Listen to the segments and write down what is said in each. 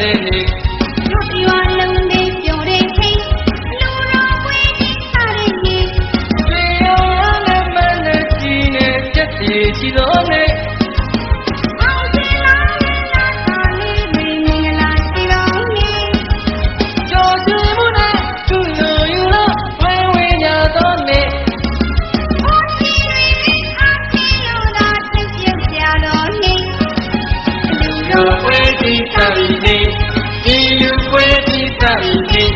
တဲ့နေတို့ဒီဝါလုံးလေးပြောတဲ့ခေတ်လူတော်ဝေးကြီးစားတဲ့နေတွေရောနဲ့မနဲ့ကြီးနဲ့ပြက်စီရှိတော်နေအောင်စင်လာလာသာလေးတွေမင်္ဂလာရှိတော်နေကြော်ကျွေးမှုနဲ့သူ့လိုယူလို့ဝဲဝဲညာတော်နေဟောချီတွေအားချီလို့သာသိပြုတ်ကြတော်နေလူတော်ဝေးကြီးစားတဲ့နေဒီလူခွဲပြီးစားရင်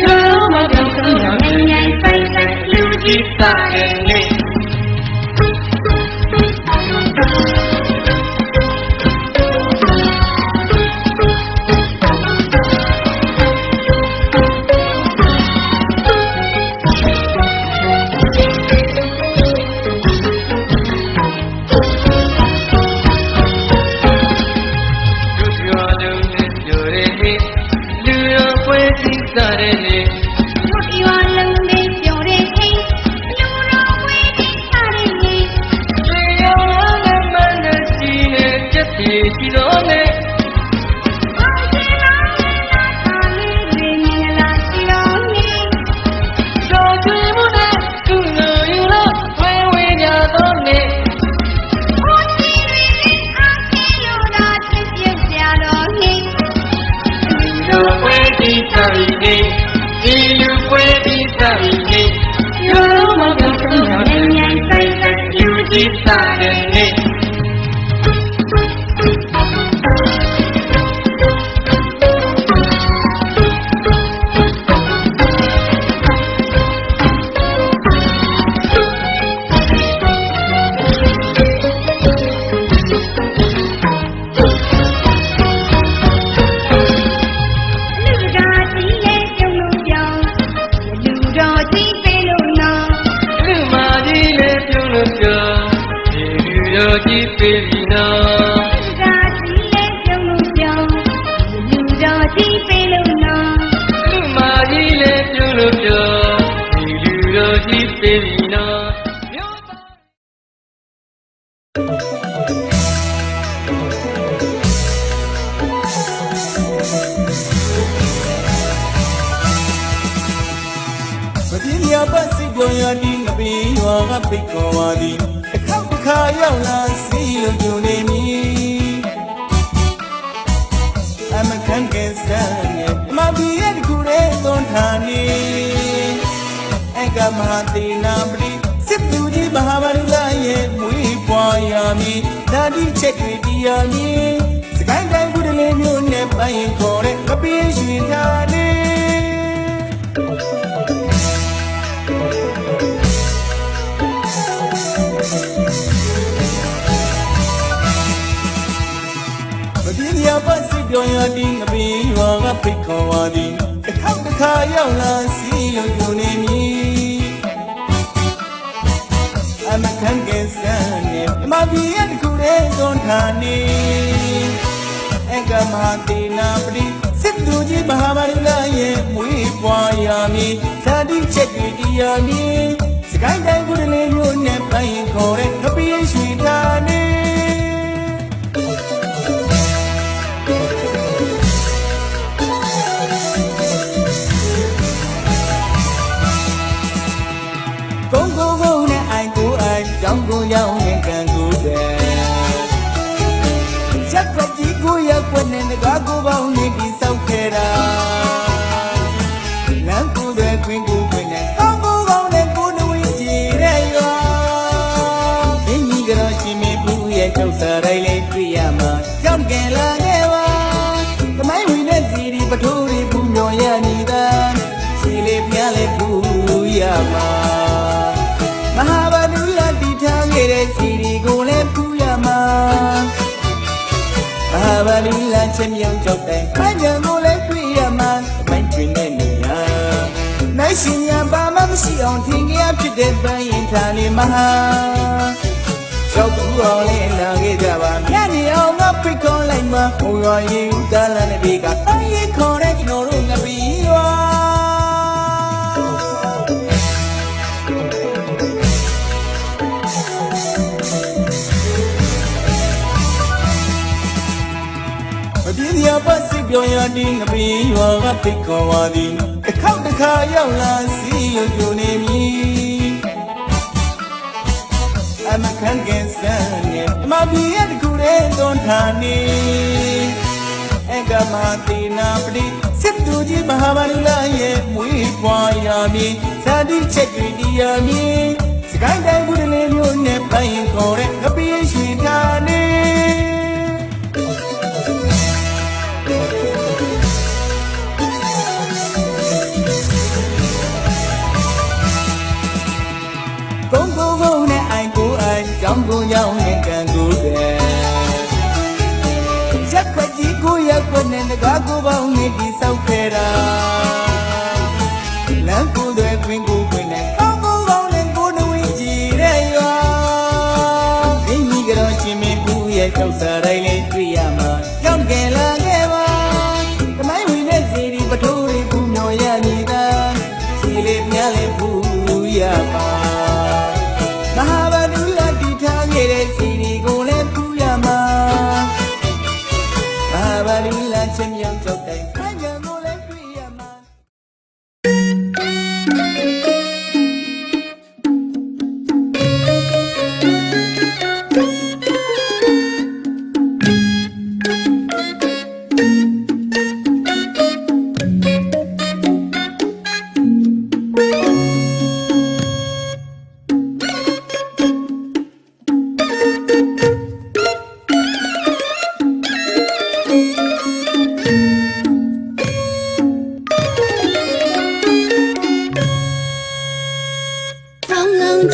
ရောမပြောင်းတော့ငြိမ်ဆိုင်ဆိုင်လူကြီးစားတဲ့နေစားတဲ့နေတို့ဒီဝါလုံးလေးပြောတဲ့ခေတ်လူတော်ဝေးကြီးစားတဲ့နေတွေရောနဲ့မနဲ့ကြီးနဲ့ပြက်စီရှိတော်နေအောင်စင်လာလာသာလေးတွေမင်္ဂလာရှိတော်နေကြော်ကျွေးမှုနဲ့သူ့လိုယူလို့ဝဲဝဲညာတော်နေဟောချီတွေအားချီလို့သာသိပြုတ်ကြတော်နေလူခွဲပြီးစားရင်ဒီလူခွဲပြီးစားရင်ရောမပြောင်းတော့ငြိမ်ဆိုင်ဆိုင်လူကြီးစားတဲ့နေကြီးပေးပြီနော်ဒါကြီးလေးပြုံးလို့ပြောင်းလူတော်ကြီးပေးလို့နော်လူမကြီးလေးပြုံးလို့ပြောဒီလူတော်ကြီးပေးပြီနော်မပြင်းရပတ်စိတ်ကြောင့်ရသည်ငပေရွာကပိတ်ခေါ်ပါသည်ခါရောက်လာစီလို့ကြုံနေမည်အမခံကစမ်းရဲ့မဘီရဲ့ကူရဲ့သွန်ထာနေအကမဟာတိနာပရိစစ်သူကြီးမဟာဗန္ဒရဲ့မွေးပွားရမည်ဒါတိချက်တွေတရားမည်စကိုင်းတိုင်းကုဒလေးမျိုးနဲ့ပိုင်းခေါ်တဲ့မပြေးရွှေထာနေပတ်စိတ်ကြောင့်ရသည်ငပေရွာကပိတ်ခေါ်ပါသည်တစ်ခါရောက်လာစီလို့ကြုံနေမည်အမခံကစမ်းနဲ့မဘီရဲ့တခုရဲ့သွန်ထာနေအကမဟာတိနာပရိစစ်သူကြီးမဟာဗန္ဒရဲ့မွေးပွားရမည်သာတိချက်တွေတရားမည်စကိုင်းတိုင်းကုဒလေးမျိုးနဲ့ပိုင်းခေါ်တဲ့ငပေရွှေထာနေကြောင့်ကိုရောက်ရင်ကံကိုယ်တယ်ချက်တော့ဒီကိုရောက်ွက်နေတကားကိုပေါင်းနေပြီးစောက်ခဲ့တာလမ်းကိုယ်တွေခွင်ကိုခွင်နဲ့ကောင်းကိုကောင်းနဲ့ကိုနဝင်းကြည်တဲ့ရွာဘင်းကြီးကတော့ရှင်မေဘူးရဲ့ကြောက်စားတိုင်းလေးတွေ့ရမှာကြောက်ကင်လာခဲ့ပါသမိုင်းဝင်တဲ့စီဒီပထိုးတွေပူမျော်ရနေတာစီလေးပြားလေးပူရမှာမဟာဗန္ဓုလတီထားခဲ့တဲ့စီဒီကိုလည်းပူရမှာမဟာဗန္ဓုလချင်းမြောင်ကြောက်တဲ့ခိုင်ကြံကိုလည်းတွေ့ရမှာမိုင်းတွင်တဲ့နေရာနိုင်ရှင်ညာပါမမရှိအောင်ထင်ကြဖြစ်တဲ့ပန်းရင်ထားလေးမဟာကြောက်ဘူးအောင်လေးလာခဲ့ကြပါညနေအောင်ငါဖိတ်ခေါ်လိုက်မှာဟိုရွာရင်ကားလမ်းတွေကတိုင်းရခေါ်တဲ့ကျွန်တော်တို့ငပီရွာမပြင်းရပတ်စိတ် ပြောရတဲ့ငပင်းရွာကဖိတ်ခေါ်ပါသည်တစ်ခေါက်တစ်ခါရောက်လာစီလို့ပြောနေမည်အမခံကင်စံနဲ့မပြည့်ရတခုတဲ့သွန်ထာနေအကမတိနာပတိစစ်သူကြီးမဟာဗန္ဓုလရဲ့မွေးဖွာရမည်ဇာတိချက်တွေတရားမည်စကိုင်းတိုင်းဘူးတလေးမျိုးနဲ့ပိုင်ခေါ်တဲ့ငပင်းရွှေထာနေကုန်းကိုကုန်းနဲ့အိုင်ကိုအိုင်ကြောင်းကိုကြောင်းနဲ့ကံကိုကံရက်ခွက်ကြီးကိုရက်ခွက်နဲ့ငကားကိုပေါင်းနဲ့ဒီဆောက်ခဲ့တာလမ်းကိုတွေခွင်ကိုခွင်နဲ့ကောင်းကိုကောင်းနဲ့ကိုနဝင်းကြည်တဲ့ရွာဘင်းကြီးကတော့ချင်းမင်းဘူးရဲ့ကြောက်စားတိုင်းလေးတွေ့ရမှာရောက်ကြလာခဲ့ပါသမိုင်းဝင်တဲ့စီဒီပထိုးလေးဘူးမျောရမည်သာစီလေးမြလေးဘူးရပါမဟာဗန္ဓုလတီထားခဲ့တဲ့စီဒီကိုလည်းဘူးရမှာမဟာဗန္ဓုလချင်းမြောင်ကြောက်တိုင်းဖိုင်ငံကိုလည်းတွေ့ရမှာ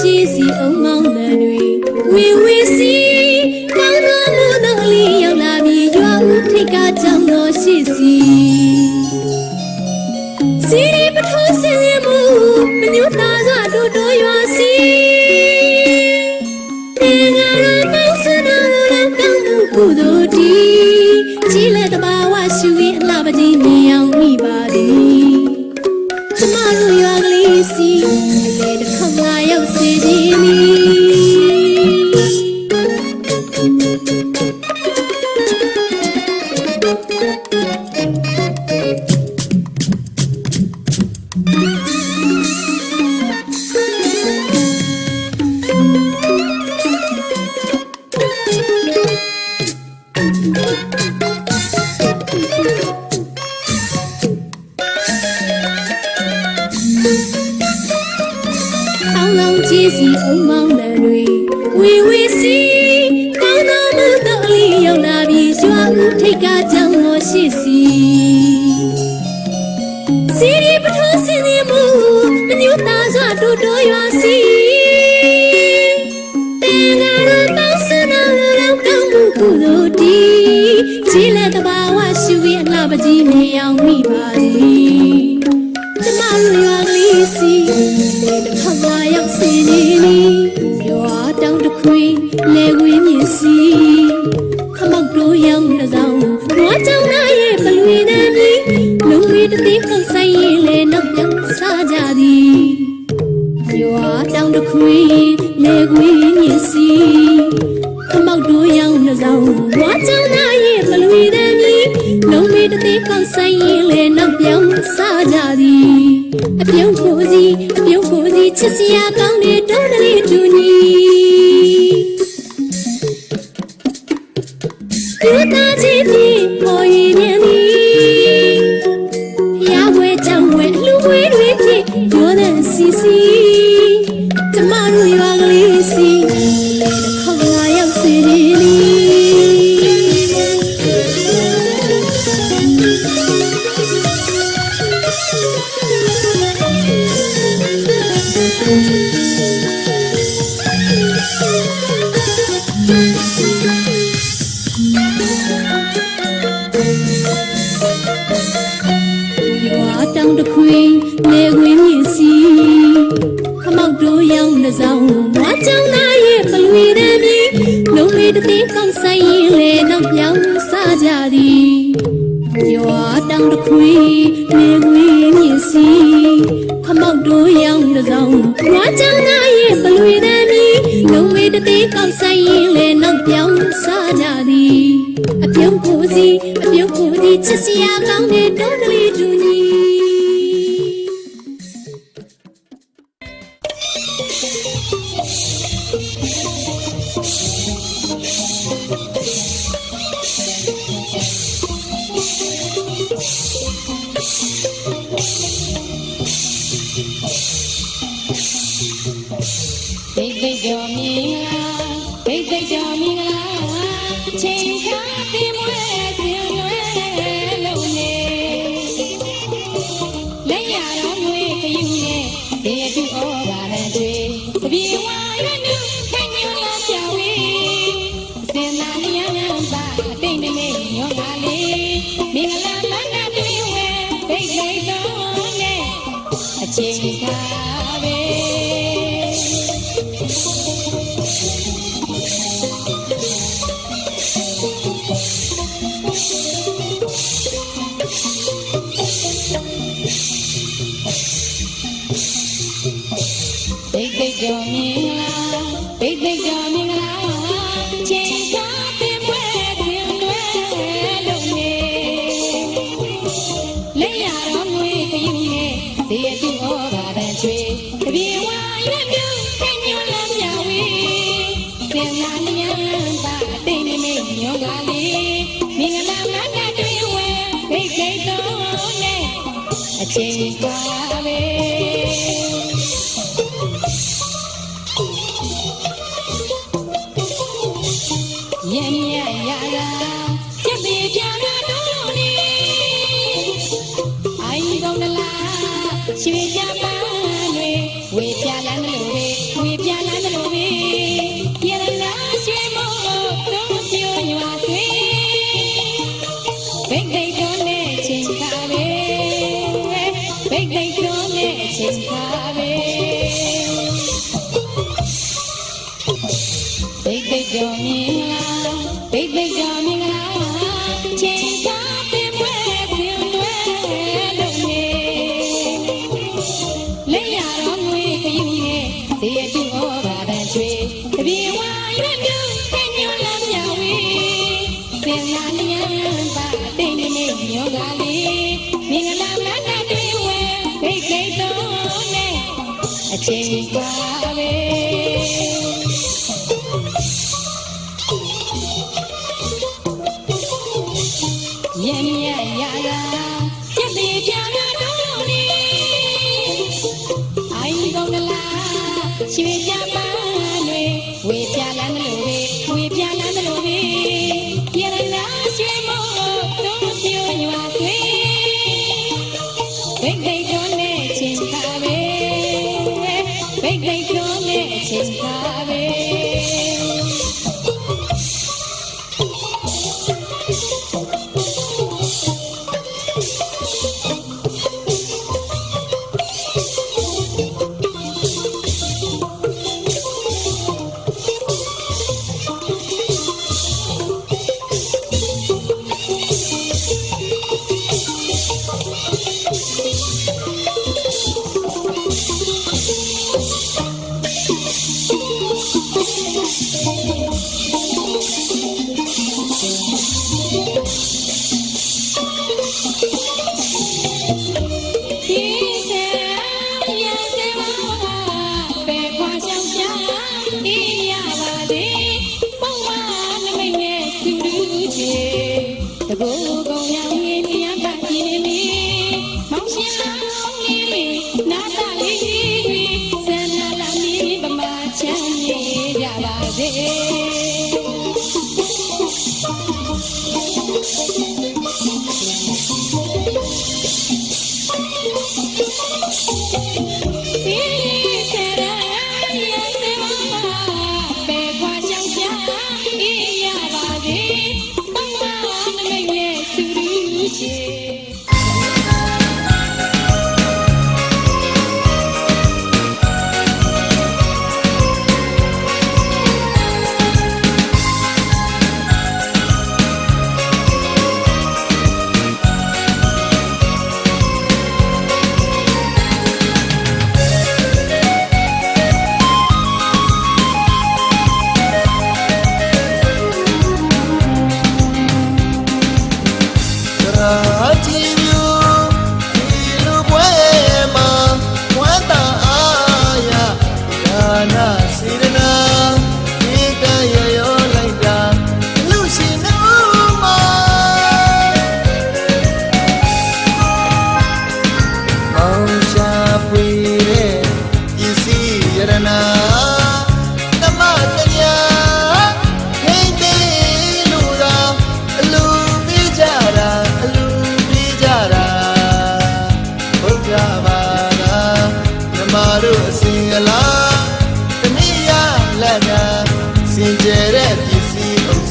ကြီးစီအောင်မောင်းတဲ့တွေဝေဝေစီကောင်းသောမူသောလေးရောက်လာပြီးရွာဦးထိတ်ကကြောင်းတော်ရှိစီစီရီပထိုးစင်ရမှုမညွတ်သားစွာတို့တို့ရွာစီတင်ငါရပေါင်းစနာလောကောင်းမှုကုသိုလ်တီကြီးလက်တဘာဝရှူရင်အလှပကြီးနေအောင်မိပါသည်ကျမတို့ရွာကလေးစီလေတစ်ခေါက်လာရောက်စေခြင်းနီကြီးစီအောင်မောင်းတဲ့တွေဝေဝေစီကောင်းသောမူသောလေးရောက်လာပြီးရွာဦးထိတ်ကကြောင်းတော်ရှိစီစီရီပထိုးစင်ရမှုမညွတ်သားစွာတို့တို့ရွာစီတင်ငါရပေါင်းစနာလောကောင်းမှုကုသိုလ်တီကြီးလက်တဘာဝရှူရင်အလှပကြီးနေအောင်မိပါသည်ကျမတို့ရွာကလေးစီလေတစ်ခေါက်လာရောက်စီနေနီရွာတောင်တစ်ခွေလေဝင်းမြင့်စီခမောက်တို့ရောက်တဲ့ဆောင်နွားကြောင်နာရဲ့ပလွေတဲ့မီလုံဝေးတသိခုတ်ဆိုင်ရင်လေနောက်ပြောင်းစားကြသည်ရွာတောင်တစ်ခွေလေဝင်းမြင့်စီခမောက်တို့ရောက်တဲ့ဆောင်နွားကြောင်နာရဲ့ပလွေတဲ့မီလုံဝေးတသိခုတ်ဆိုင်ရင်လေနောက်ပြောင်းစားကြသည်အပြုံးကိုစီချစ်စရာကောင်းတဲ့တော်လေးတူညီဒီသားချင်းပြီးပေါ်ရည်မြန်းသည်ရဝဲကြောင့်ဝဲလူဝဲတွေဖြစ်ရောတဲ့စီစီကျမတို့ရွာကလေးစီခေါ်လာရောက်စီရီတောင်တစ်ခွေလေခွေမြင့်စီခမောက်တို့ရောက်တဲ့ဆောင်ဝါကြောင်နာရဲ့ပလွေတဲ့မီလုံးမေတသိကောင်းဆိုင်ရင်လေနောက်ပြောင်းစားကြသည်ရွာတောင်တစ်ခွေလေခွေမြင့်စီခမောက်တို့ရောက်တဲ့ဆောင်ဝါကြောင်နာရဲ့ပလွေတဲ့မီလုံးမေတသိကောင်း ဆိုင်ရင်လည်းနောက်ပြောင်းစားကြသည်အပြုံးကိုစီအပြုံးကိုဒီချစ်စရာကောင်းတဲ့တောကလေးတူညီဘိတ်ဘိတ်ကြော်မြင်လားဘိတ်ဘိတ်ကြော်မြင်လားချိန်ခါတင်မွဲစင်လွဲလုံးနေလက်ရတော်ငွေခယူနဲ့ဒေတူဩဘာရန်တွေတပြေဝါရနုခညွန်လာပြဝေစင်နာလျံပါအတိတ်နေညောပါလေမင်္ဂလာမန္တတွေဝဲဘိတ်ဘိတ်တော်နဲ့အချိန်ခါပဲဘိတ်ဘိတ်ကြော်မြင်လားဘိတ်ဘိတ်ကြော်မြင်လားချိန်ကားတင်ပွဲတင်လွဲလုံးနေလက်ရတော်ငွေခယူနဲ့ဇေယျတူဩဘာတန်ချွေတပြေဝါရွတ်ပြုခညွန်လမ်းပြဝေစင်နာလျံပါအတိတ်နေညောကလေးမင်္ဂလာမန္တတွေဝဲဘိတ်ဘိတ်တော်နဲ့အချိန်ကားပဲရန်ရရလာပြက်ပြေပြလာတော့နေအိုင်ကောင်းလားရွှေကြပန်းတွေဝေပြလာလို့ဝေပြလာလို့ရရနာရွှေမို့တော့ပြိုညွာသွေးဘိတ်ဘိတ်တော်နဲ့ချိန်ခါပဲဘိတ်ဘိတ်တော်နဲ့ချိန်ခါပဲဘိတ်ဘိတ်တော်မြင်လားဘိတ်ဘိတ်ကြော်မြင်လားချိန်ကားတင်ပွဲတင်လွဲလုံးနေလက်ရတော်ငွေခယူနဲ့ဇေယျတူဩဘာတန်ချွေတပြေဝါရွတ်ပြုခညွန်လမ်းပြဝေစင်နာလျံပါအတိတ်နေညောကလေးမင်္ဂလာမန္တတွေဝဲဘိတ်ဘိတ်တော်နဲ့အချိန်ကားပဲရန်ရရလာပြက်ပြေပြလာတော့နေအိုင်ကောင်းလားရွှေကြပန်းတွေဝေပြလာလို့ဝေပြလာလို့ရရနာရွှေမို့တော့ပြိုညွာသွေးဘိတ်ဘိတ်တော်နဲ့ချိန်ခါပဲဘိတ်ဘိတ်တော်နဲ့ချိန်ခါပဲ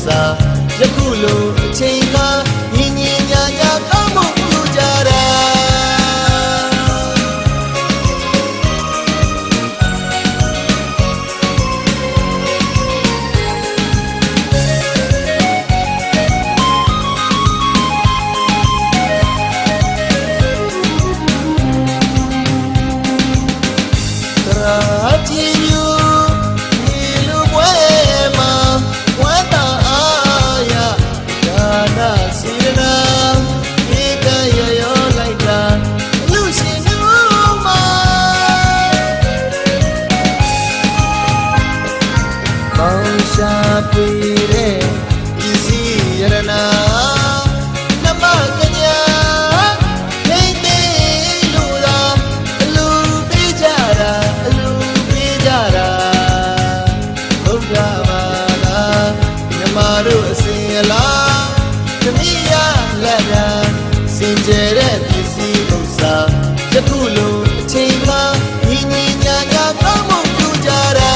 စာယခုလိုအချိန်ကညီညီညာညာကောင်းမှုပြုကြတာယခုလိုအချိန်ကညီညီညာညာကောင်းမှုပြုကြတာ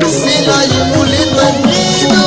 Sila yung ulit man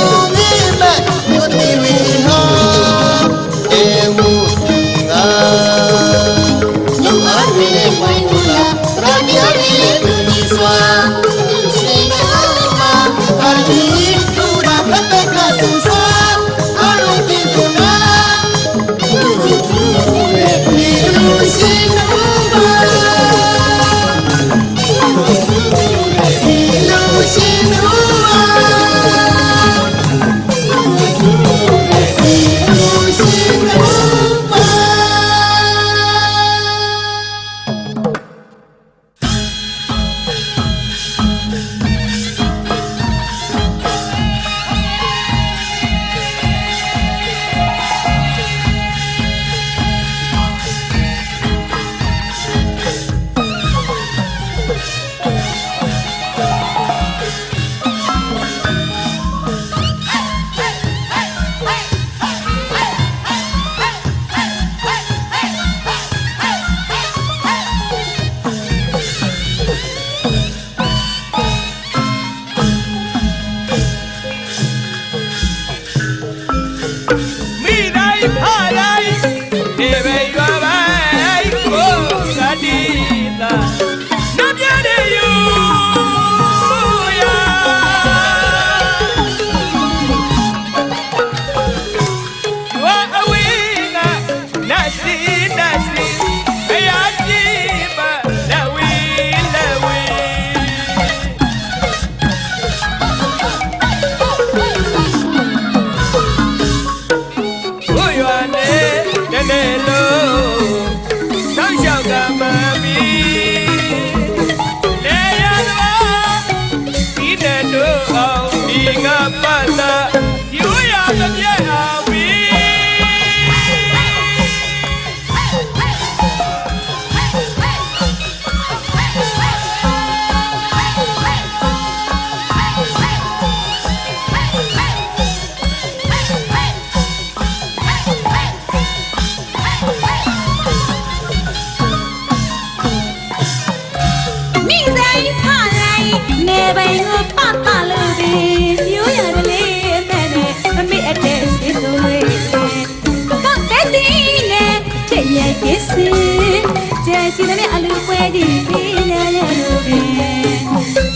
ဒီပေးရလို့ပဲ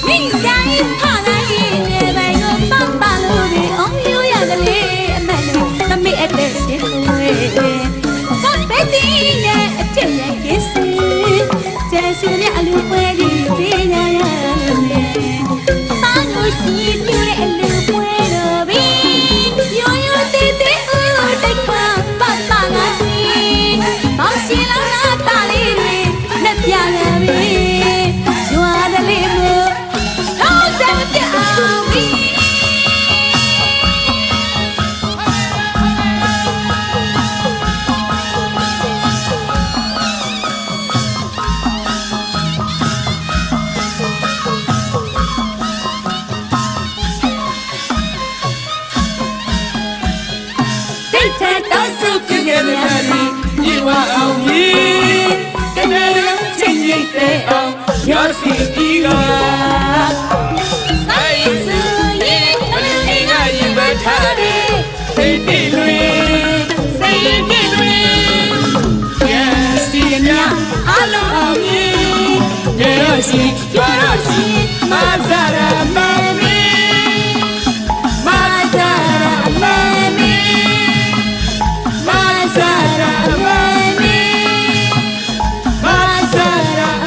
မိဆိုင်ဟာလိုက်ရဲ့ဘိုင်ကိုပတ်ပါလို့ပဲအောင်ယူရကလေးအမတ်လို့သမီးအသက်ရှင်လို့ပတ်ပဲဒီနဲ့အထက်ရဲ့ကိစ္စကျန်စီနဲ့အလူပွဲဒီပေးရလို့ပဲအားလို့ရှိပြည့်အလူပွဲတော့ပြီရိုးရိုးသေးသေးဦးတိတ်ခါပတ်ပါလာပြီမောင်ရှင်လာတာလေးတွေလက်ပြလာပြီရွာတလေးမို့တော့စမ်းပြအောင်ပြီYour city ga sai su yi ni ga yin ba tha de sai ti lwi yes si nya alo ami ye ro si ma zara mami ma zara mami ma zara mami ma zara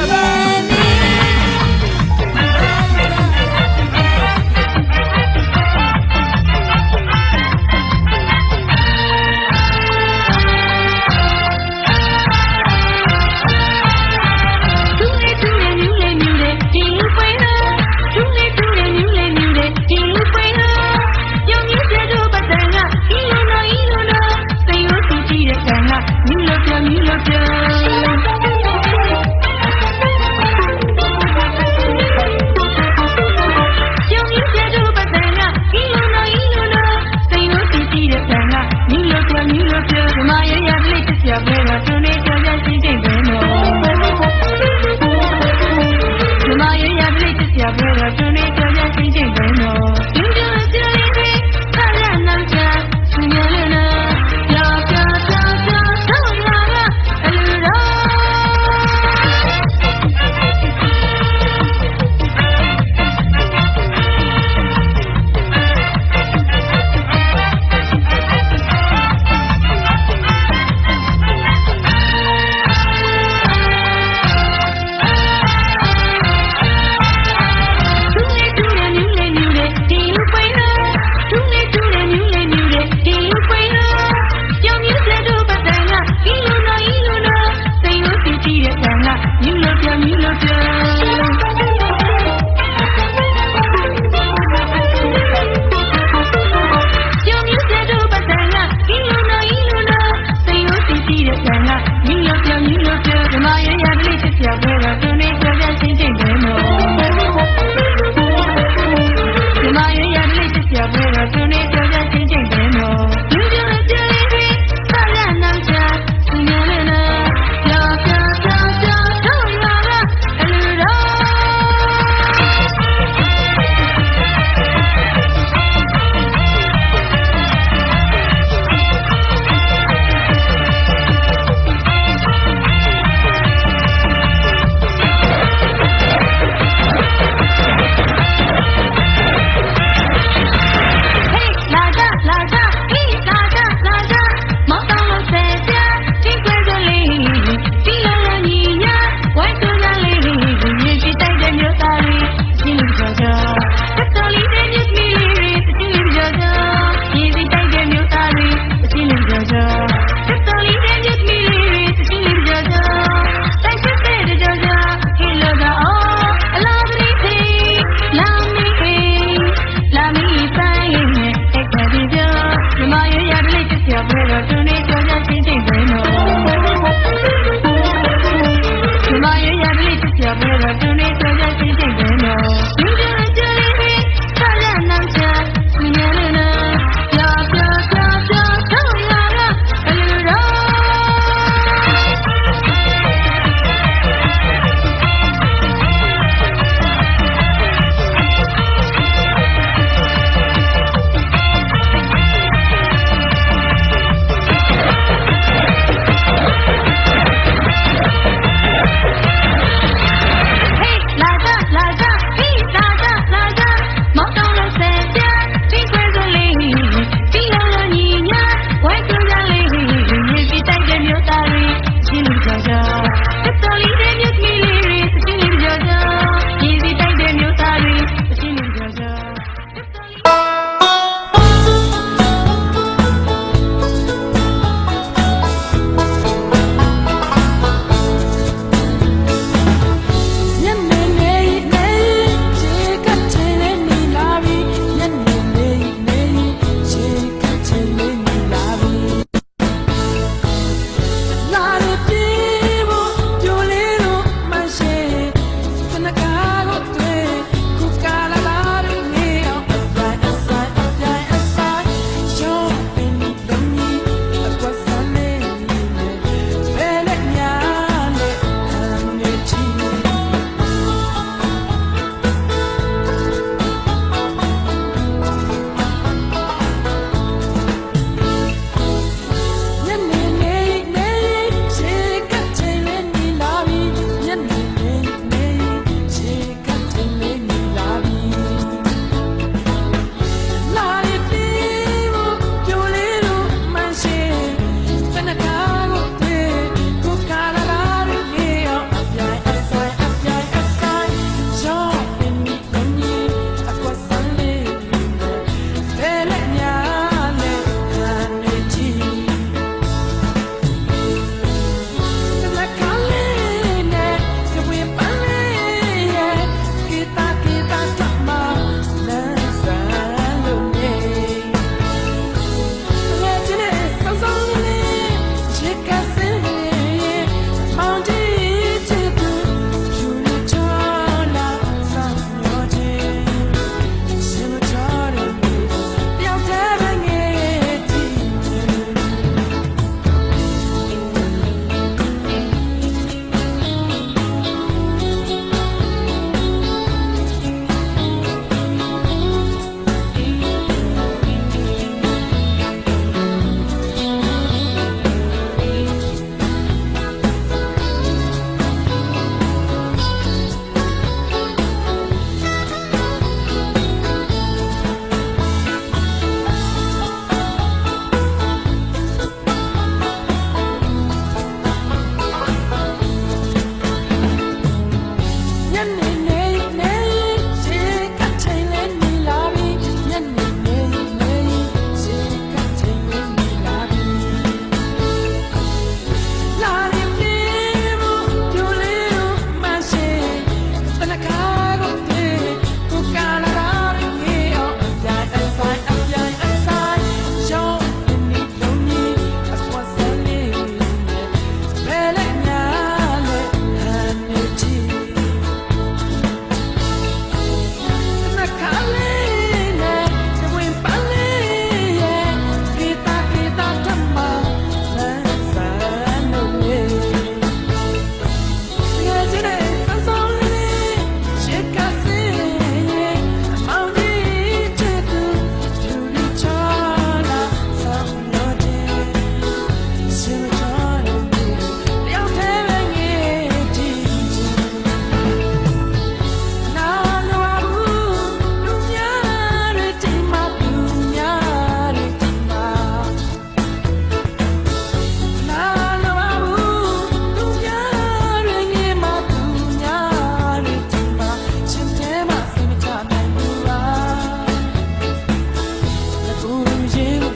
တ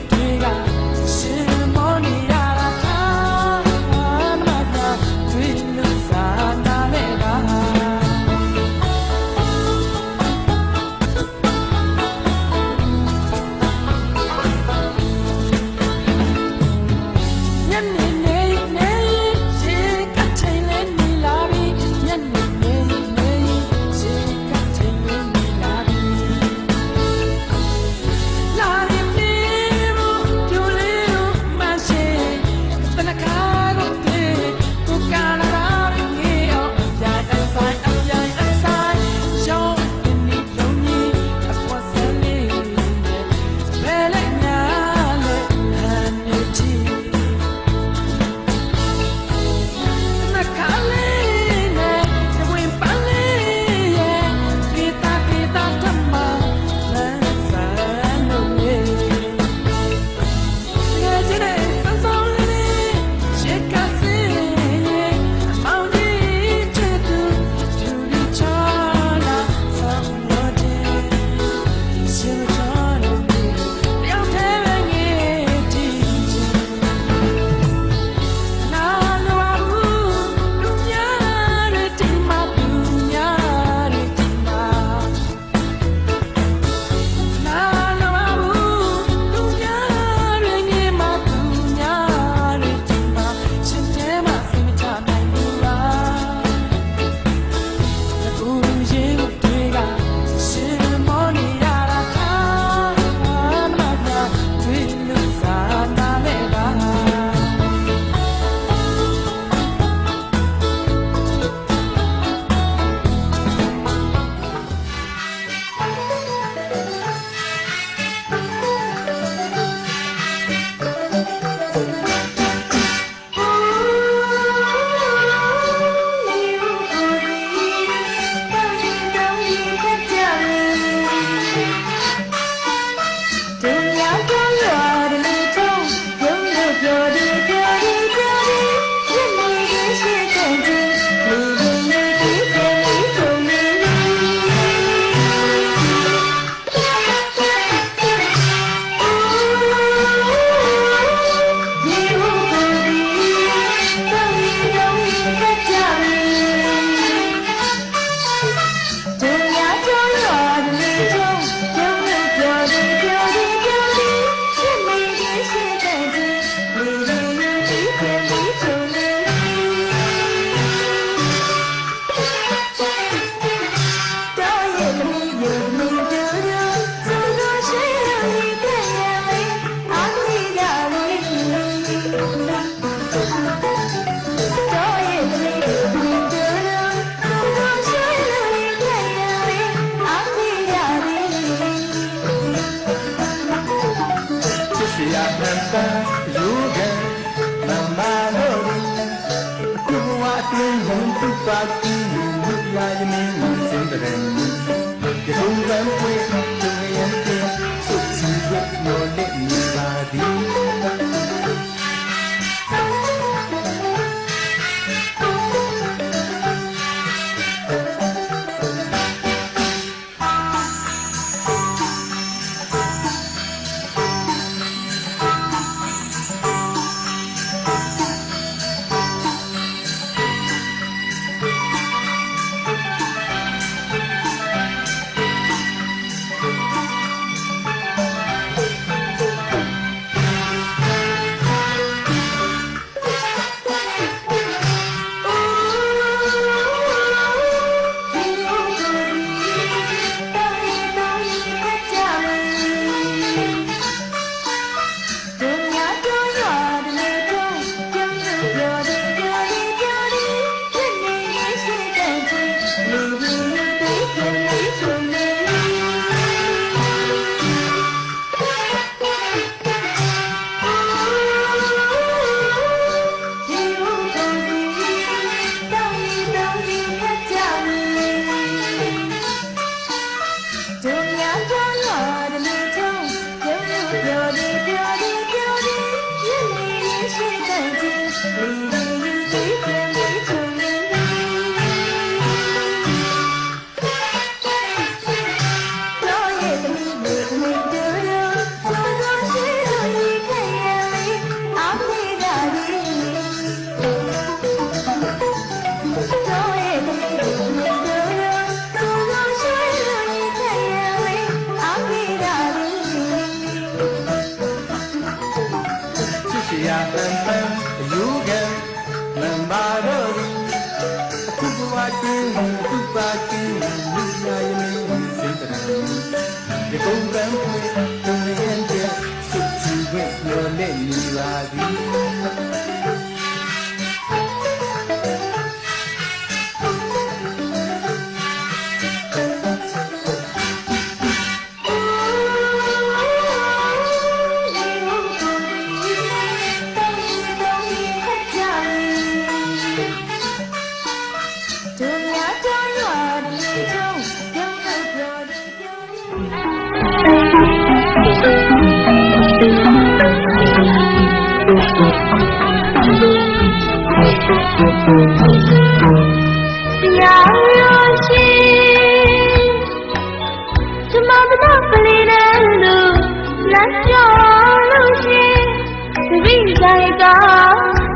Vì dài ca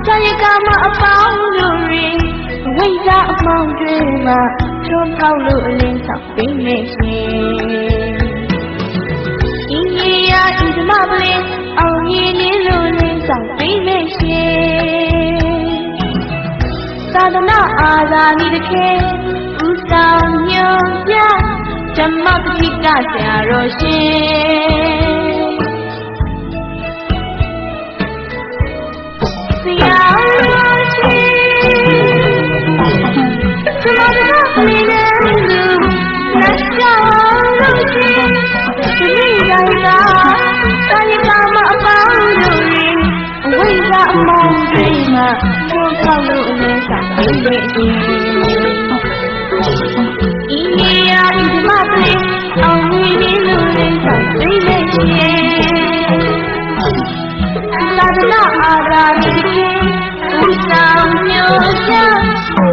Dài ca mà bao lùi Quay ra mong truyền mà Trôn thao lụa lên sọc tí mê xê Ý nghĩa ý mà lên Ông ý lý lụa lên sọc tí mê xê Sa đà na a ra ni đa khe U sao nhớ ya Chăm mắc thị ca xa rô xê Xa rô xê Chăm mắc thị lên lưu Nà xa rô xê Vì dài ca Dài ca mà bao lùi Quay ra mong rì mà Trôn thao lụa lên sạc tí mê xê Ý nghĩa ý mà lên Ông ý lý lụa lên sạc tí mê xê Sa đà na a ra ni đa khe U sao nhớ ya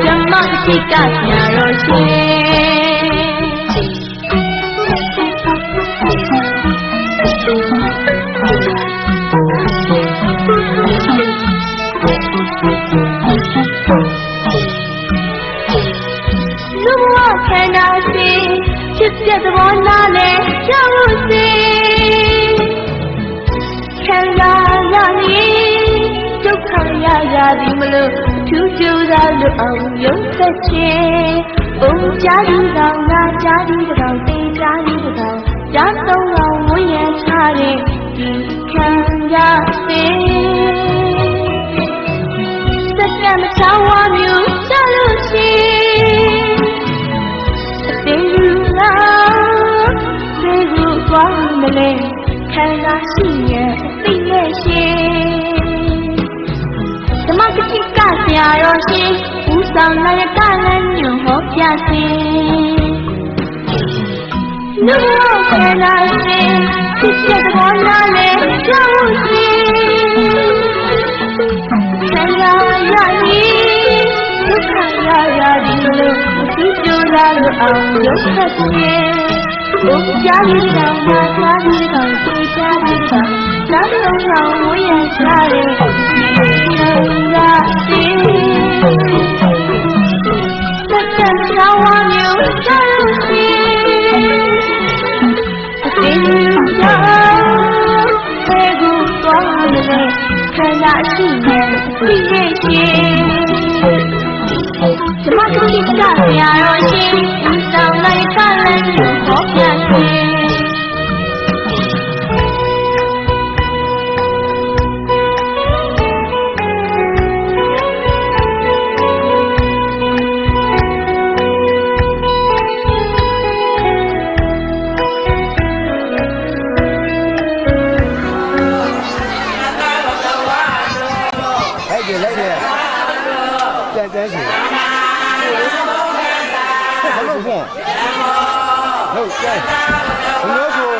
Chăm mắc thị ca xa rô xê Lúc hoa khen nào xê Chích chết vô na lệ cháu xê Khen ra ra ni Chúc khăn ya ra đi mà lưu Chú chú ra lưu ông giống phép chê Ông cha đi rào na cha đi rào tê cha đi rào Cha sông rào mỗi nhà cha rê Đi khen ra xê Tất cả mà cháu hoa miêu cha lưu xê Tê lưu la Tê lưu quá mà lên Khen ra xì nhẹ Tê mê xê Chăm mắc thị ca xa rô xê U sao na ya ca lên nhiều hốt ya xê Lúc hoa khen nào xê Chích chết vô na lệ cháu xê Khen ra ra ni Chúc khăn ra đi mà lưu Chú chú ra lưu ông giống phép chê Ông cha đi rào na cha đi rào tê cha đi rào Cha sông rào mỗi nhà cha rê Khen ra xê Tất cả cháu hoa miêu cha lưu xê Tê lưu cha Tê gu quá mê lê Khen ra xì nhẹ Tê mê xê Chăm mắc thị ca xa rô xê U sao na ya ca lên nhiều hốt ya xê Lấy đi Chán chán xỉ Không đâu phổ Đâu chán Không nhớ xô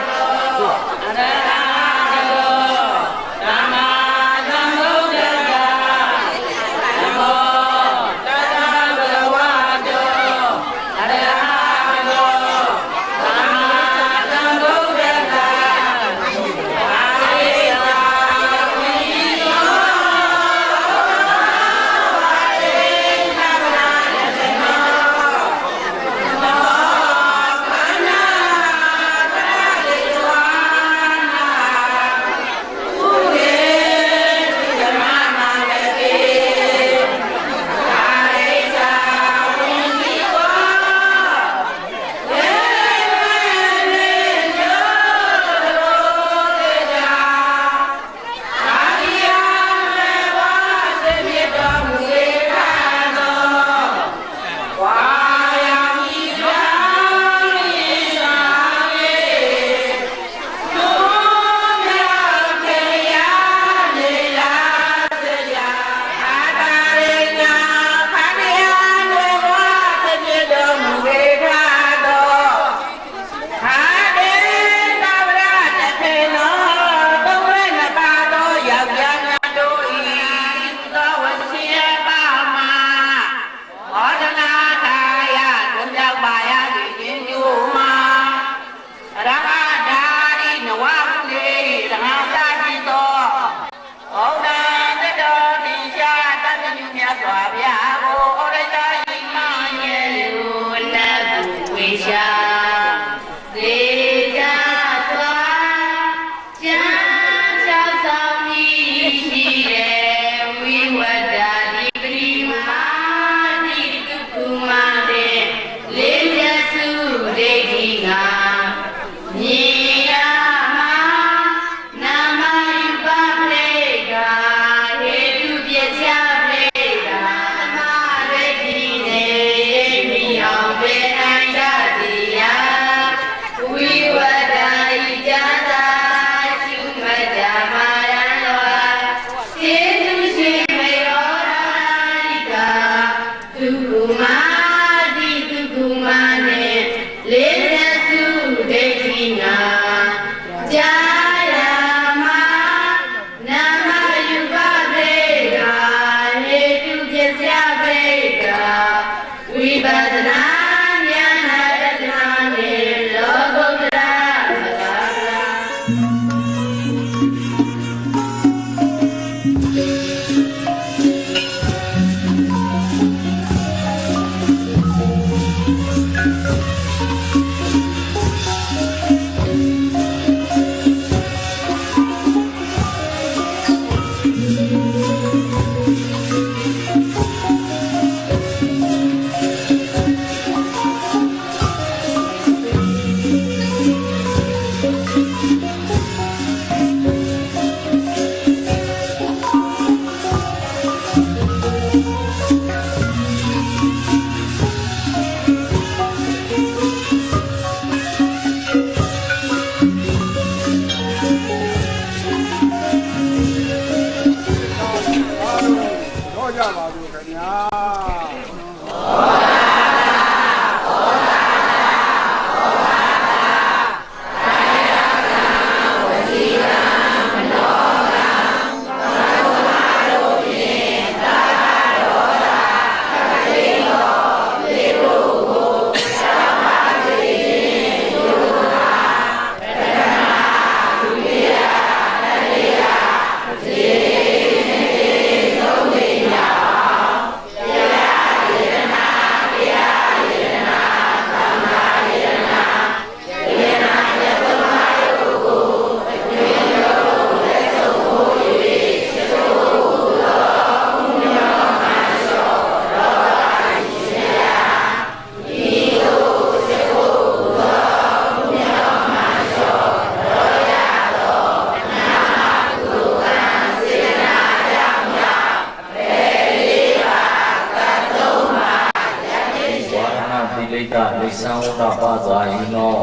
လိတလိသံဝတ္တပါဇာယိနော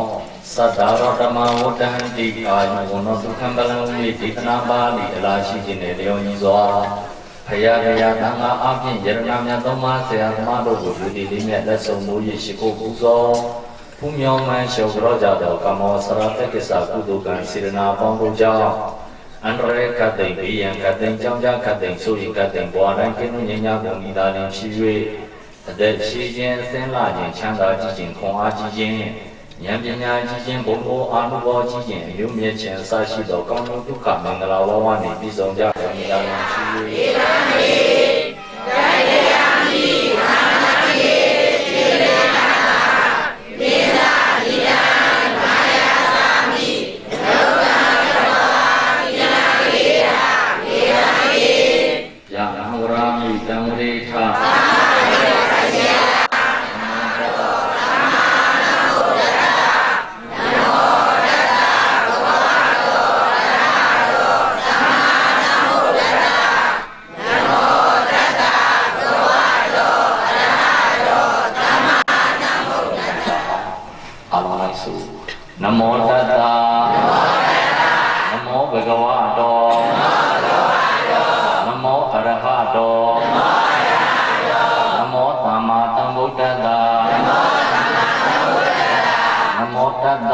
သတ္တာရဓမ္မဝတ္တဟံတိအာယုဝနောဒုက္ခံပလံဝိဒေသနာပါဠိအလားရှိခြင်းနဲ့လျော်ညီစွာဖယားဖယားသံဃာအပြင်ယရဏမြတ်သုံးပါးဆရာသမားတို့ကိုလူဒီလေးမြတ်လက်ဆောင်မိုးရရှိခိုးပူဇော်ဘုမြောင်မှန်လျှော်ကြောကြသောကမောစရတက္ကစ္စကုသိုလ်ကံစေရနာပေါင်းတို့ကြောင့်အန္တရာယ်ကတိန်ဘေးရန်ကတိန်ကြောင့်ကြကတိန်ဆိုရင်ကတိန်ဘွားတိုင်းကင်းလို့ညညာကုန်ဤသာလင်ဖြစ်၍အသက်ရှိခြင်းအစင်းလာခြင်းချမ်းသာကြည်ခြင်းခွန်အားကြီးခြင်းဉာဏ်ပညာကြီးခြင်းဘုံဘောအာနုဘောကြီးခြင်းအယုမြတ်ခြင်းအစရှိသောကောင်းကျိုးဒုက္ခမင်္ဂလာဝဝနှင့်ပြည့်စုံကြကုန်ဤသာလင်ဖြစ်၍နမောတတ္တနမောဘဂဝတောနမောအရဟတောနမောသမ္မာသမ္ဗုဒ္ဓတ္တနမောတတ္တ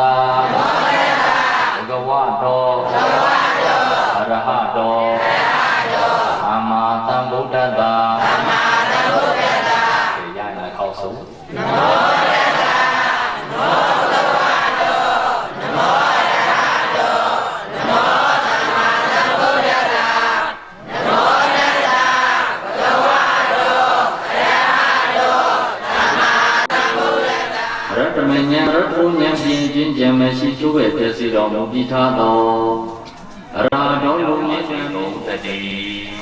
ဘဂဝတောအရဟတောသမ္မာသမ္ဗုဒ္ဓတ္တရရင်ခေါက်ဆုံးနမောမဉ္ဇဉ်ရထုံဉာဏ်ဖြင့်ခြင်းကြံမရှိကျိုးပဲပြည့်စုံတော်မူပြီးထားသောအရာတော်လူမြင့်တွင်ကုန်တည်း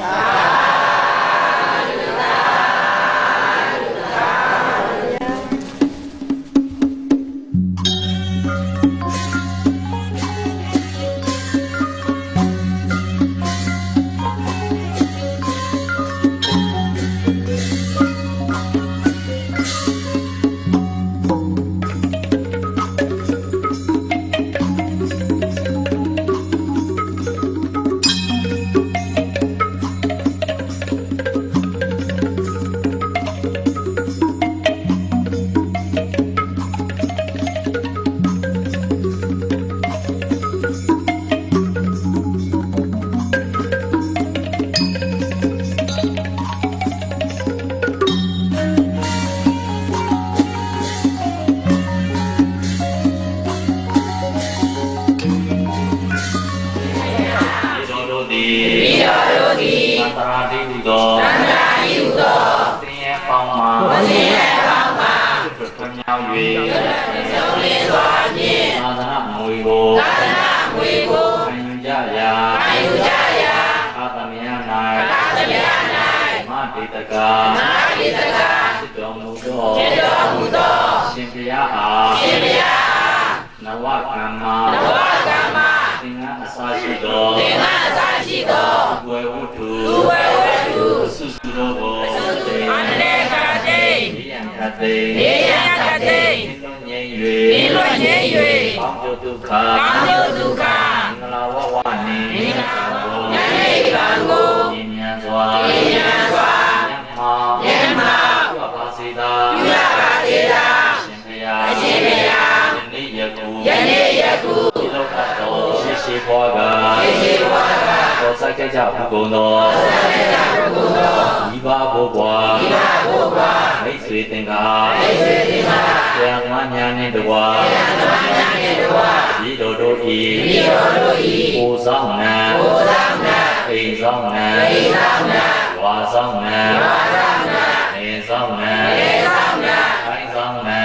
ရှင်ဘုရားနဝကမ္မသင်္ဃအစာရှိသောဝေဝတ္ထုသုစုသောဘောအန္တေကတိနိယံကတိနိလွန်ငြိမ်း၍ကောင်းကျိုးဒုက္ခမင်္ဂလာဝဝနှင့်ဉာဏ်ကိုဉာဏ်စွာဉာဏ်မှာပါစေသာရှင်ဘုရားယနေ့ယခုဒီလောကတော်ရှိဘွားကတော်ဆက်ကြဘုကုံတော်ဤပါဘိုးဘွားမိတ်ဆွေတင်္ကာဆရာမညာနှင့်တကွာဤတော်တို့ဤကိုဆောင်နံအိမ်ဆောင်နံဝါဆောင်နံနေဆောင်နံခိုင်းဆောင်နံ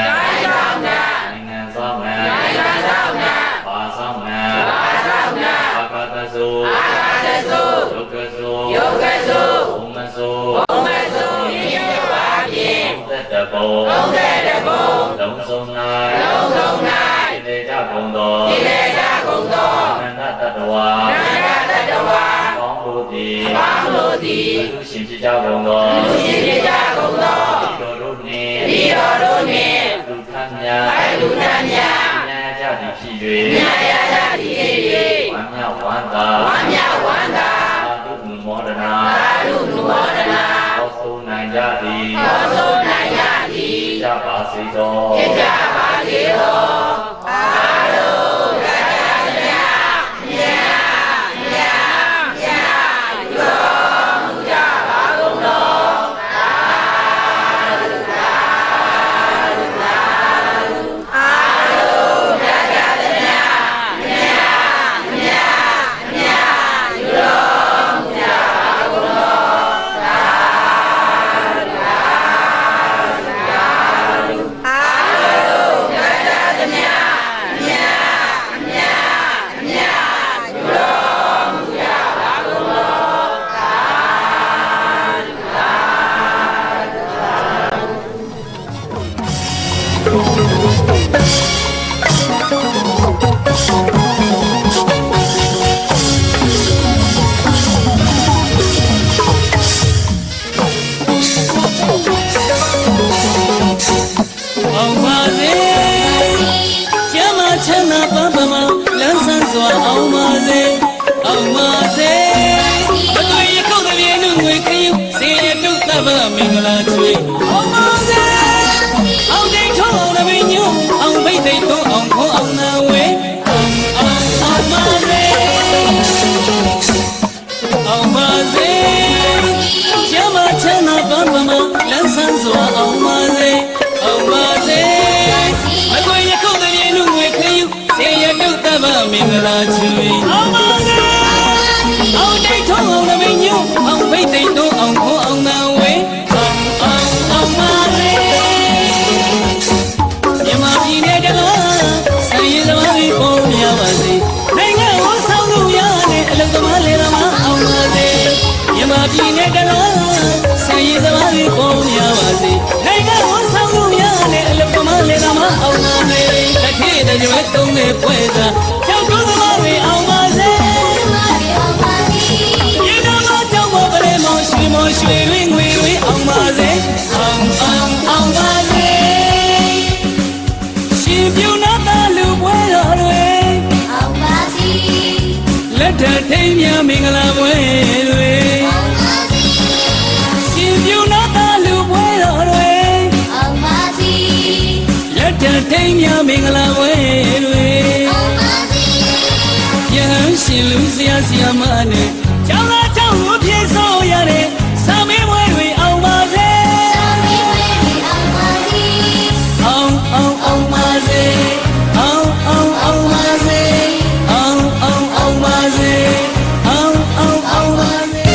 နိုင်ငံဆောင်နံပါဆောင်နံအာဂတဇုဒုက္ခဇုဘုမဇုမြေဝါပြေတဘောလုံးစုံ၌တိလေကြကုန်သောနန္ဒတတဝါကောင်းလို့သည်လူရှင်ဖြစ်ကြကုန်သောဒီတော်တို့နှင့်လူ မ်းမြတ်ဉာဏ်ရကြသည်ဖြစ်၍ဝမ်းမြောက်ဝမ်းသာသာဓုနုမောဒနာဟောဆိုနိုင်ကြသည်ကြပါစေသောမင်္ဂလာချွေအောင်ပါစေအောင်တိတ်ထုံးအောင်လည်းညုံအောင်ဖိတ်တိတ်တော့အောင်ခေါ်အောင်နာဝေးအောင်ပါစေမြမပြည်နဲ့တကားဆိုင်ရင်သမားတွေပေါ်ပြပါစေနိုင်ငံကိုဆောင်လို့ရတဲ့အလုပ်သမားလေသမားအောင်ပါစေမြမပြည်နဲ့တကားဆိုင်ရင်သမားတွေပေါ်ပြပါစေနိုင်ငံကိုဆောင်လို့ရတဲ့အလုပ်သမားလေသမားအောင်ပါစေတစ်ခေတ်တည်းရွယ်သုံးနေပွဲသာရွှေရင်းငွေတွေအောင်ပါစေအောင်ပါစေရှင်ပြုံနာတာလူပွဲတော်တွေအောင်ပါစေလက်ထထိန်မြမင်္ဂလာပွဲတွေအောင်ပါစေရှင်ပြုံနာတာလူပွဲတော်တွေအောင်ပါစေလက်ထထိန်မြမင်္ဂလာပွဲတွေအောင်ပါစေယဟန်ရှင်လူဆရာမနဲ့ကျောင်းသားကျောင်းကိုပြေဆုံးရတဲ့စာမေးပွဲတွေအောင်ပါစေစာမေးပွဲတွေအောင်ပါစေအောင်ပါစေအောင်ပါစေအောင်ပါစေအောင်ပါစေ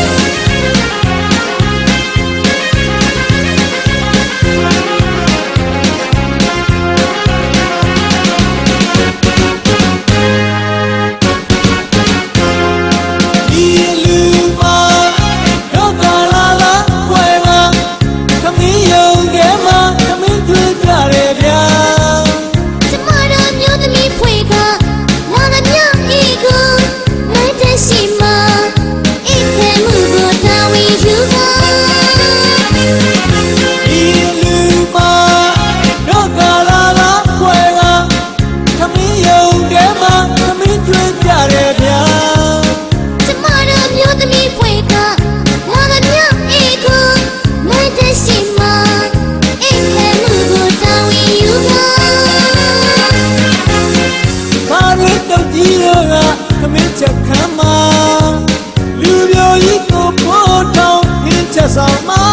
ချက်ခံမှာလူမျိုးကြီးကိုပို့ထောင်ပြချက်ဆောင်မှာ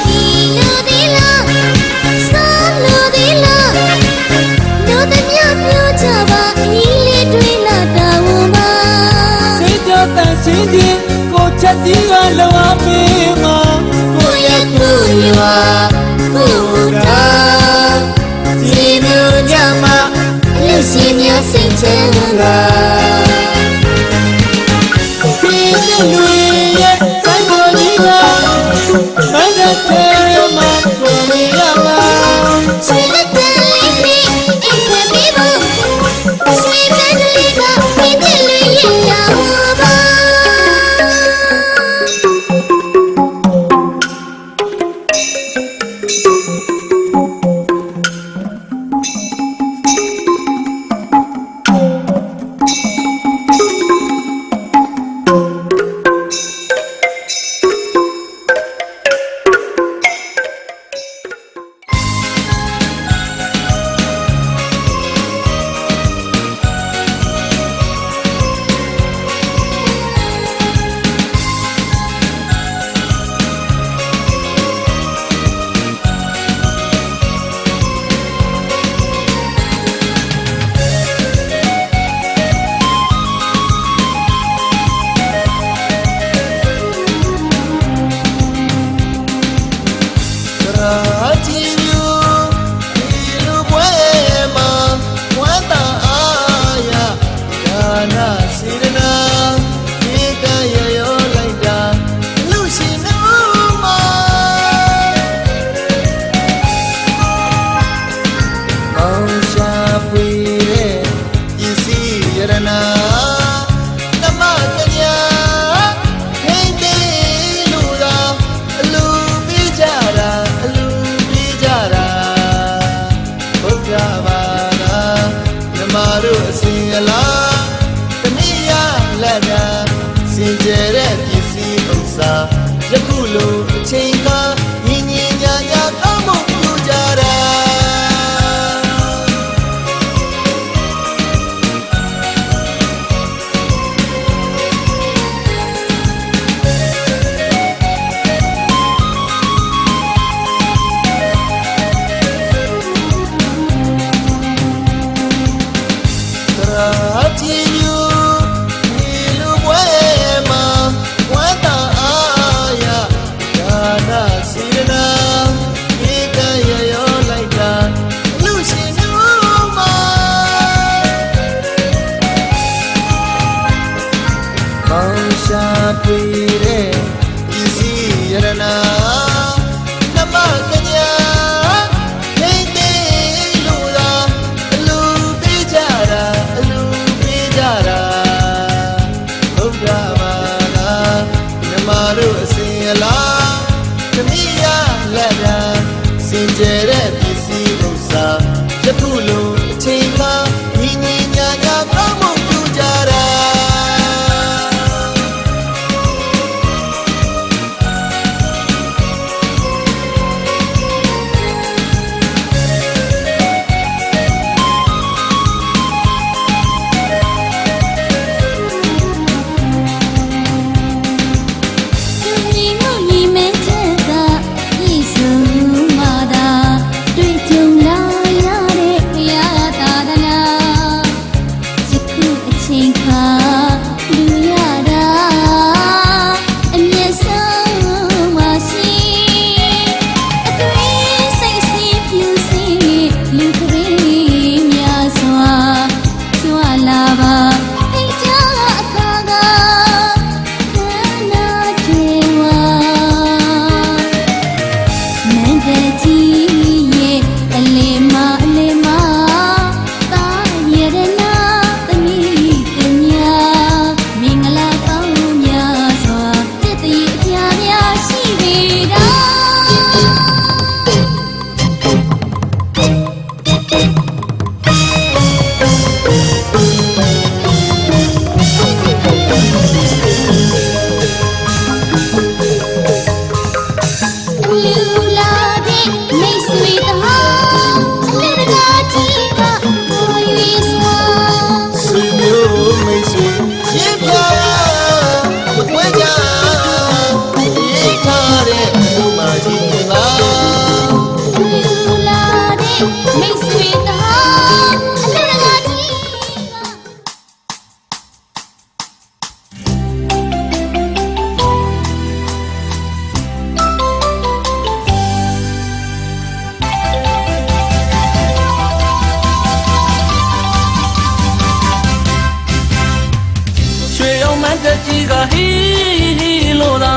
ဒီလိုဒီလားစားလို့ဒီလားတို့တမျှပြောချပါအင်းလေးတွေလာတော်မှာစိတ်တော်တန်ရှင်းခြင်းကိုချက်ကြီးကလောအမေးမှာကိုရဲ့ကိုရွာကိုတာဒီမျိုးညမှာလူစီများစိတ်ချမ်းသာ မောင်ရှာတွေ့တဲ့ပစ္စည်းရတနာနမကညာထိတ်သိလို့သာအလူပေးကြတာအလူပေးကြတာဟုတ်တာပါလားနမတို့အစင်ရလားသမီးရလက်တာစင်ကြဲတဲ့ပစ္စည်းဥစ္စာတခုလုံးအချိန်မှညီညီညာညာကောင်းမှုပြုကြတာ ကြီးကဟီဟီလို့သာ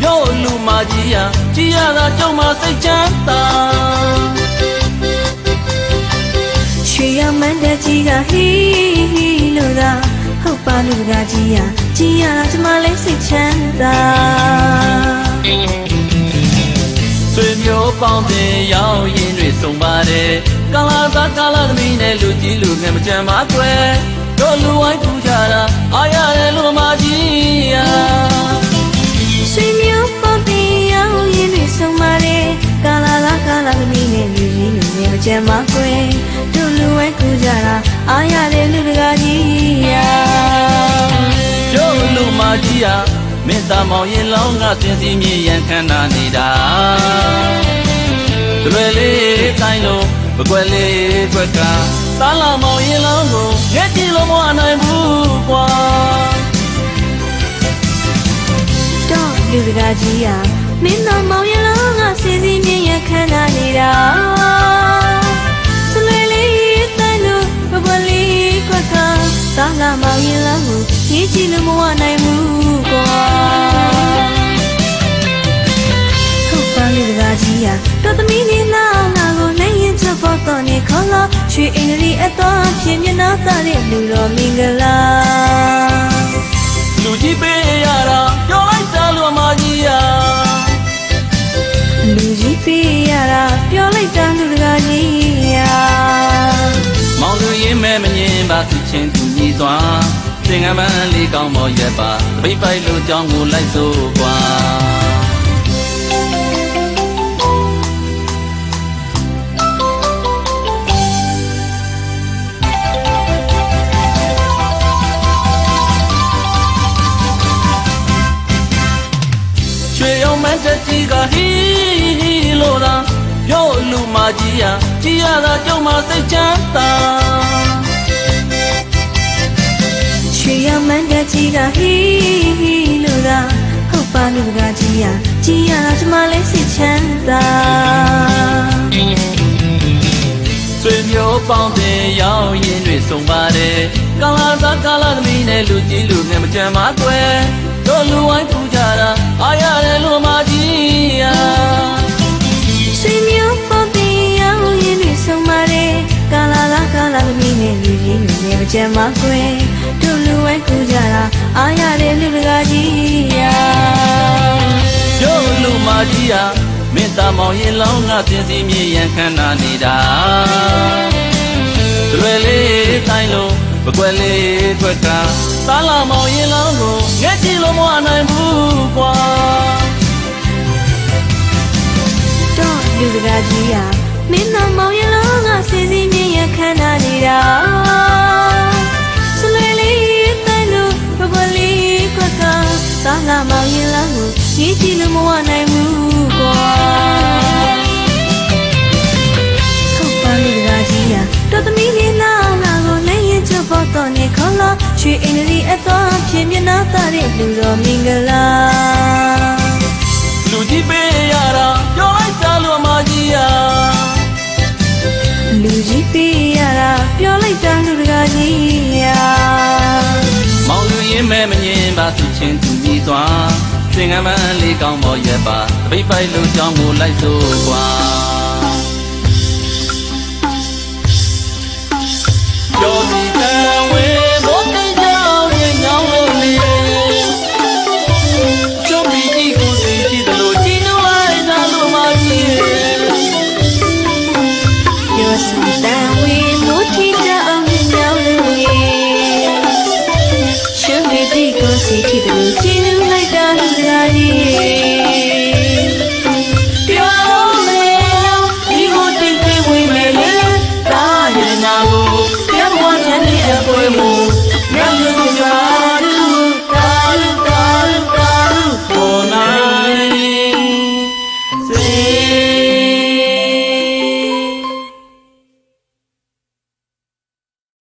ပြောလူမကြီးရကြည်ရတာကြုံမစိတ်ချမ်းသာရွှေရမန်းတဲ့ကြီးကဟီဟီလို့သာဟုတ်ပါလူကကြီးရကြည်ရတာကျမလေးစိတ်ချမ်းသာဆွေမျိုးပေါင်းတင်ရောက်ရင်တွေဆုံးပါတယ်ကာလာသားကာလာသမီးနဲ့လူကြီးလူငယ်မကြမ်းပါကွယ်တို့လူဝိုင်းထူကြတာအားရတယ်လူမကြီးရာဆွေမျိုးပေါင်းတင်ရောက်ရင်တွေဆုံးပါတယ်ကာလာသားကာလာသမီးနဲ့လူကြီးလူငယ်မကြမ်းပါကွယ်တို့လူဝိုင်းထူကြတာအားရတယ်လူတကာကြီးရာတို့လူမကြီးရာမင်းသားမောင်ရင်လောင်းကစင်စီမြေရန်ခန္ဓာနေတာလွယ်လေးတိုင်းလုံးမကွယ်လေးကွက်ကသားလာမောင်ရင်လောင်းကိုငဲ့ကြည့်လို့မနိုင်ဘူးကွာတော့လူစကားကြီးရာမင်းသားမောင်ရင်လောင်းကစင်စီမြေရန်ခန္ဓာနေတာလွယ်လေးတိုင်းလုံးမကွယ်လေးကွက်ကသားလာမောင်ရင်လောင်းကိုငဲ့ကြည့်လို့မနိုင်ဘူးကွာလူကကြီးရတော်သမီးနေနာနာကိုနိုင်ရင်ချက်ဖို့တော့နေခေါ်လို့ရွှေအင်္ဂလိပ်အတော်ဖြစ်မျက်နှာသားတဲ့လူတော်မင်္ဂလာလူကြီးပေးရတာပြောလိုက်တာလူမကြီးရလူကြီးပေးရတာပြောလိုက်တာလူတကာကြီးရမောင်သူရင်မဲမငင်းပါသူချင်းသူကြီးစွာသင်္ကန်းပန်းလေးကောင်းမော်ရက်ပါတပိတ်ပိုက်လူကြောင်းကိုလိုက်စို့ကွာတက်ကြီးကဟီဟီလို့သာပြောလူမကြီးရကြည်ရတာကြုံမစိတ်ချမ်းသာရွှေရမန်းတက်ကြီးကဟီဟီလို့သာဟုတ်ပါလူကကြီးရကြည်ရတာကျမလေးစိတ်ချမ်းသာဆွေမျိုးပေါင်းတင်ရောက်ရင်တွေဆုံးပါတယ် ကာလာသားကာလာသမီးနဲ့လူကြီးလူငယ်မကြမ်းပါကွယ်တို့လူဝိုင်းထူကြတာအားရတယ်လို့မကြီးယာ ဆွေမျိုးပေါ်တင်ရောင်းရင်တွေဆုံးပါတယ်ကာလာလားကာလာသမီးနဲ့လူကြီးလူငယ်မကြမ်းပါကွယ်တို့လူဝဲကူကြတာအားရတယ်လူတကာကြီးယာ တို့လူမကြီးယာမင်းသားမောင်ရင်လောင်းငါပြင်းစီမြေရန်ခန္ဓာနေတာတွေလေးတိုင်းလုံးပကွက်လေးထွက်ကသားလာမောင်ရင်လောင်းကိုငဲ့ကြည့်လို့မဝနိုင်ဘူးကွာ တော့လူတကာကြီးယာမင်းသားမောင်ရလုံးကစင်စီမြင်ရခန္ဓာနေတာစလွေလေးတိုင်းလို့ပပလေးကွက်ကသားလာမောင်ရလုံးကိုကြီးကြည့်လို့မဝနိုင်ဘူးကွာဟုတ်ပါလူတကာကြီးယာတော်သမီးလေးနာငါကိုလည်းရင်ချဖို့တော့နေခေါ်လို့ရွှေအင်္ဂလိပ်အတော်ဖြစ်မျက်နှာသားတဲ့လူတော်မင်္ဂလာ လူကြီးပေးရတာပြောလိုက်တာလို့မကြီးယာ လူကြီးပေးရတာပြောလိုက်တာလူတကာကြီးယာ မောင်လူရင်မဲမငင်းပါသူချင်းသူကြီးသွားသင်္ကန်းမန်းလေးကောင်းပေါ်ရွက်ပါတပိတ်ပိုက်လူကြောင်းကိုလိုက်စို့ကွာပြောစီ